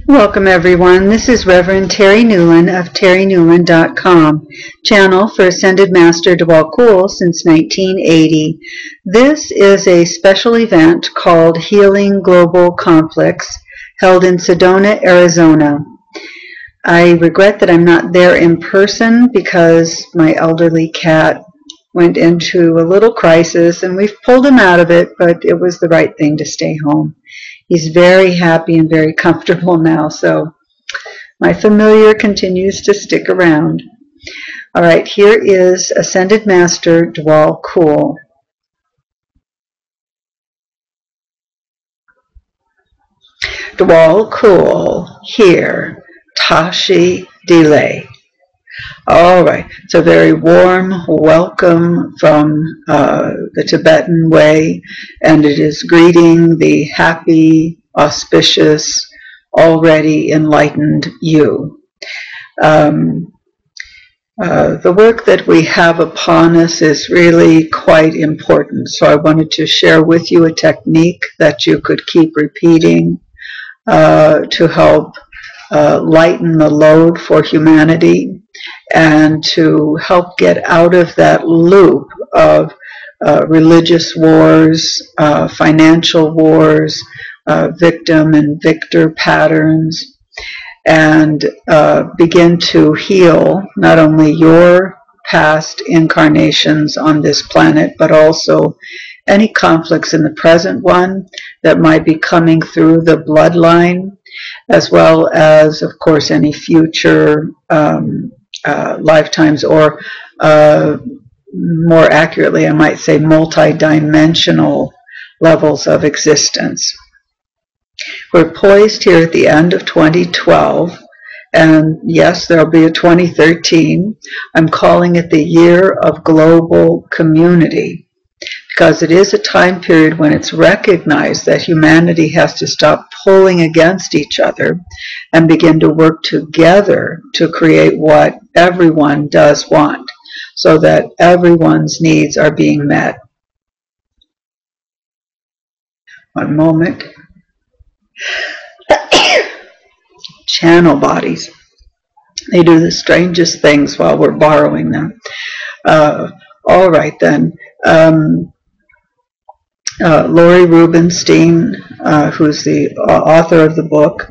Welcome everyone. This is Reverend Terry Newland of terrynewland.com, channel for Ascended Master Dwal Kul since 1980. This is a special event called Healing Global Complex held in Sedona, Arizona. I regret that I'm not there in person because my elderly cat went into a little crisis and we've pulled him out of it, but it was the right thing to stay home. He's very happy and very comfortable now, so my familiar continues to stick around. All right, here is Ascended Master Dwal Kul. Dwal Kul, here, Tashi Delay. All right, it's a very warm welcome from the Tibetan way, and it is greeting the happy, auspicious, already enlightened you. The work that we have upon us is really quite important, so I wanted to share with you a technique that you could keep repeating to help lighten the load for humanity, and to help get out of that loop of religious wars, financial wars, victim and victor patterns, and begin to heal not only your past incarnations on this planet, but also any conflicts in the present one that might be coming through the bloodline, as well as, of course, any future lifetimes, or more accurately, I might say, multi-dimensional levels of existence. We're poised here at the end of 2012, and yes, there'll be a 2013. I'm calling it the year of global community, because it is a time period when it's recognized that humanity has to stop pulling against each other and begin to work together to create what everyone does want, so that everyone's needs are being met. One moment. Channel bodies. They do the strangest things while we're borrowing them. All right then. Lori Rubenstein, who's the author of the book,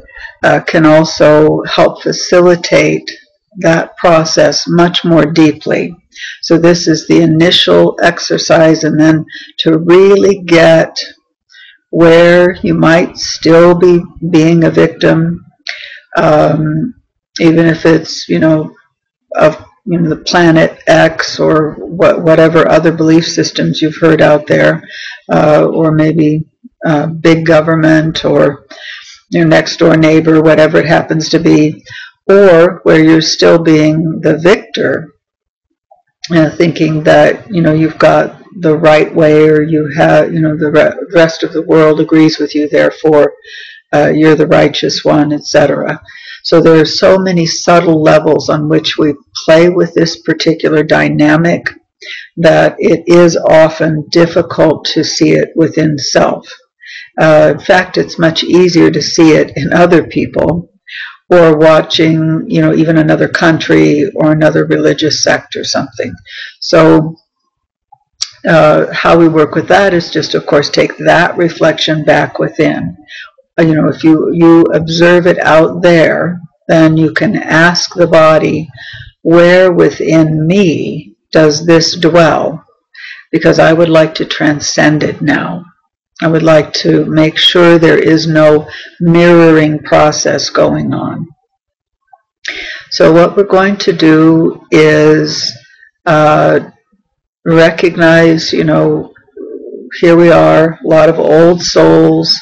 can also help facilitate that process much more deeply. So this is the initial exercise, and then to really get where you might still be being a victim, even if it's, of the planet X, or whatever other belief systems you've heard out there, or maybe big government, or your next door neighbor, whatever it happens to be, or where you're still being the victor, thinking that you've got the right way, or you have the rest of the world agrees with you, therefore you're the righteous one, etc. So there are so many subtle levels on which we play with this particular dynamic that it is often difficult to see it within self. In fact, it's much easier to see it in other people, or watching, even another country or another religious sect or something. So how we work with that is just, of course, take that reflection back within. If you observe it out there, then you can ask the body, where within me does this dwell? Because I would like to transcend it now. I would like to make sure there is no mirroring process going on. So what we're going to do is recognize, here we are, a lot of old souls.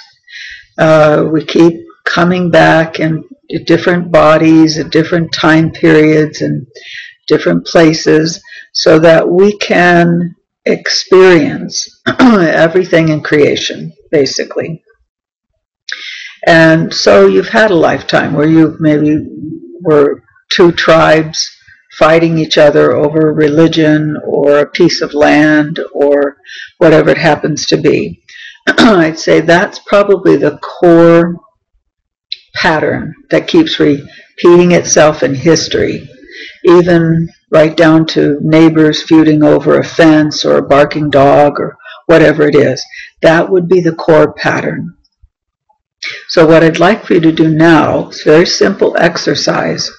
We keep coming back in different bodies at different time periods and different places, so that we can experience everything in creation, basically. And so you've had a lifetime where you maybe were two tribes fighting each other over religion or a piece of land or whatever it happens to be. I'd say that's probably the core pattern that keeps repeating itself in history, even right down to neighbors feuding over a fence or a barking dog or whatever it is. That would be the core pattern. So what I'd like for you to do now is a very simple exercise.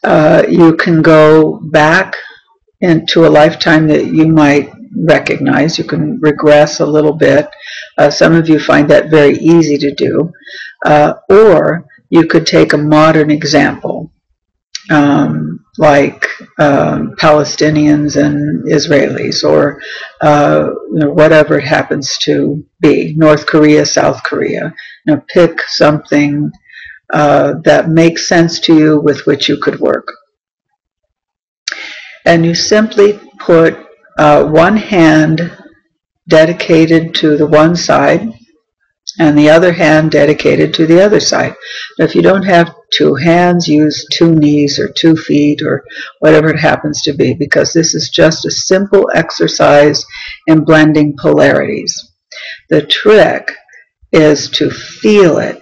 You can go back into a lifetime that you might recognize. You can regress a little bit. Some of you find that very easy to do. Or you could take a modern example, like Palestinians and Israelis, or whatever it happens to be, North Korea, South Korea. Pick something that makes sense to you with which you could work. And you simply put one hand dedicated to the one side and the other hand dedicated to the other side. Now, if you don't have two hands, use 2 knees or 2 feet or whatever it happens to be, because this is just a simple exercise in blending polarities. The trick is to feel it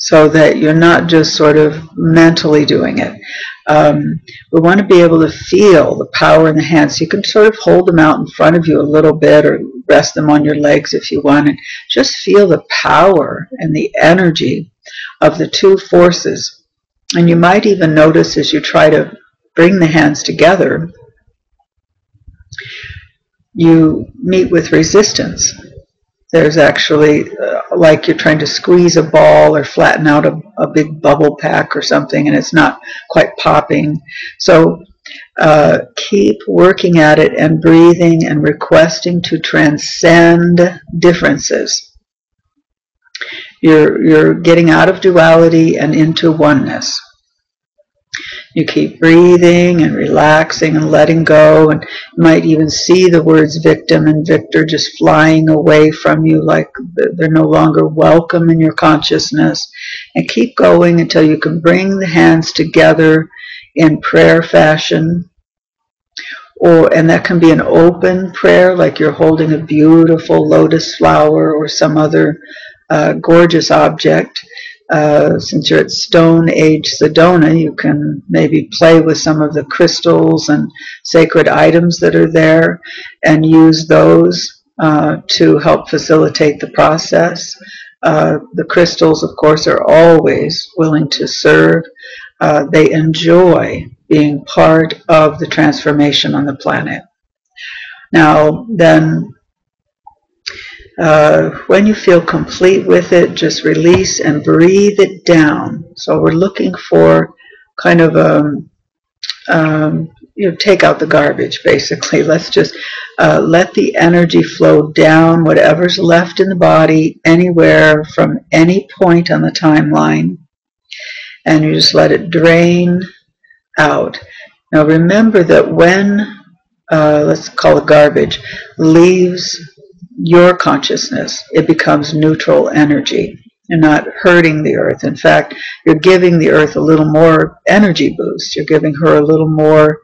so that you're not just sort of mentally doing it. We want to be able to feel the power in the hands. You can sort of hold them out in front of you a little bit, or rest them on your legs if you want, and just feel the power and the energy of the two forces. And you might even notice as you try to bring the hands together, you meet with resistance. There's actually, like you're trying to squeeze a ball or flatten out a big bubble pack or something, and it's not quite popping. So keep working at it and breathing and requesting to transcend differences. You're getting out of duality and into oneness. You keep breathing and relaxing and letting go, and you might even see the words victim and victor just flying away from you, like they're no longer welcome in your consciousness. And keep going until you can bring the hands together in prayer fashion. And that can be an open prayer, like you're holding a beautiful lotus flower or some other gorgeous object. Since you're at Stone Age Sedona, you can maybe play with some of the crystals and sacred items that are there and use those to help facilitate the process. The crystals, of course, are always willing to serve. They enjoy being part of the transformation on the planet. Now, then, when you feel complete with it, just release and breathe it down. So we're looking for kind of take out the garbage, basically. Let's just let the energy flow down, whatever's left in the body, anywhere from any point on the timeline, and you just let it drain out. Now remember that when, let's call it garbage, leaves your consciousness, it becomes neutral energy. You're not hurting the earth. In fact, you're giving the earth a little more energy boost. You're giving her a little more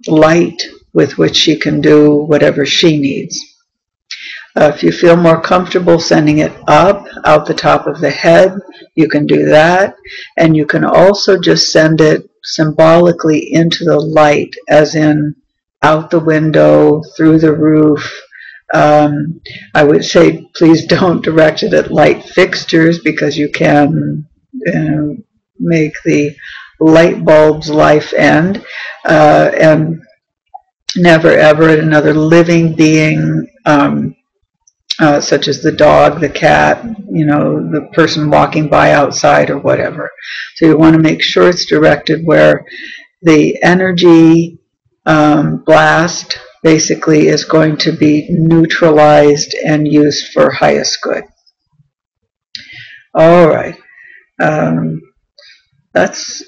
light with which she can do whatever she needs. If you feel more comfortable sending it up, out the top of the head, you can do that. And you can also just send it symbolically into the light, as in out the window, through the roof. I would say please don't direct it at light fixtures, because you can make the light bulb's life end, and never ever at another living being, such as the dog, the cat, the person walking by outside or whatever. So you want to make sure it's directed where the energy blast basically is going to be neutralized and used for highest good. All right. That's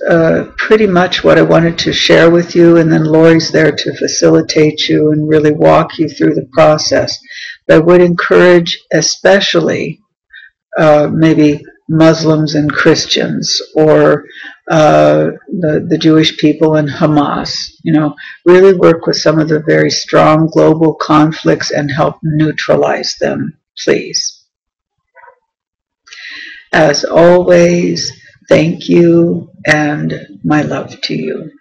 pretty much what I wanted to share with you, and then Lori's there to facilitate you and really walk you through the process. But I would encourage, especially maybe Muslims and Christians, or the Jewish people and Hamas, really work with some of the very strong global conflicts and help neutralize them, please. As always, thank you and my love to you.